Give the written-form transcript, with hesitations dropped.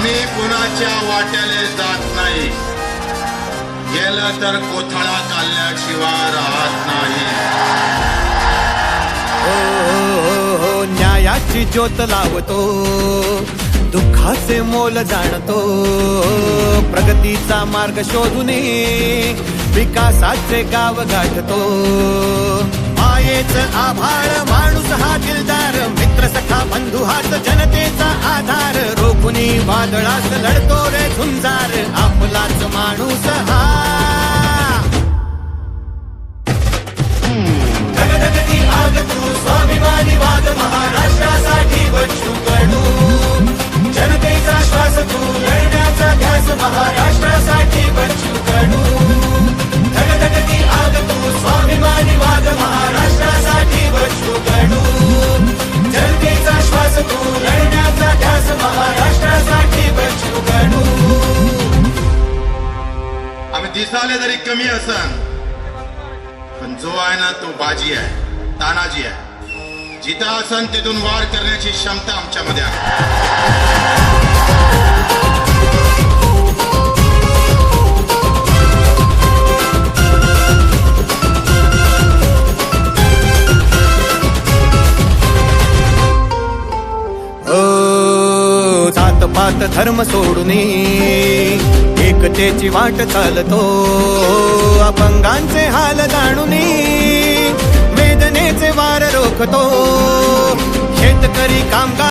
आम्ही कुणाच्या वाट्याले जात नाही, गेलं तर कोथळा काढल्याशिवाय राहत नाही. हो, न्यायाची ज्योत लावतो, दुःखाचे मोल जाणतो, प्रगतीचा मार्ग शोधून विकासाचे गाव गाठतो. मायेच आभाळ माणूस हा दिलदार, मित्र सखा बंधू हाच जनतेचा आधार. रोखुनी वादळास लढतो रे झुंजार, आपलाच माणूस हा. धगधगती आग तू स्वाभिमानी वाद, महाराष्ट्रासाठी बच्चू कडू. जनतेचा श्वास तू लढण्याचा ध्यास, महाराष्ट्रासाठी बच्चू कडू. धगधगती आग तू स्वाभिमानी वाद, महाराष्ट्रासाठी बच्चू कडू. जनतेचा श्वास तू लढण्याचा ध्यास, महाराष्ट्रासाठी बच्चू कडू. आम्ही दिसाले जरी कमी असन, पण जो आहे ना तो बाजी आहे, तानाजी आहे. जिथं असन तिथून वार करण्याची क्षमता आमच्यामध्ये आहे. जातपात धर्म सोडून एकतेची वाट चालतो, अपंगांचे हाल जाणून वेदनेचे वार रोखतो. शेतकरी कामगार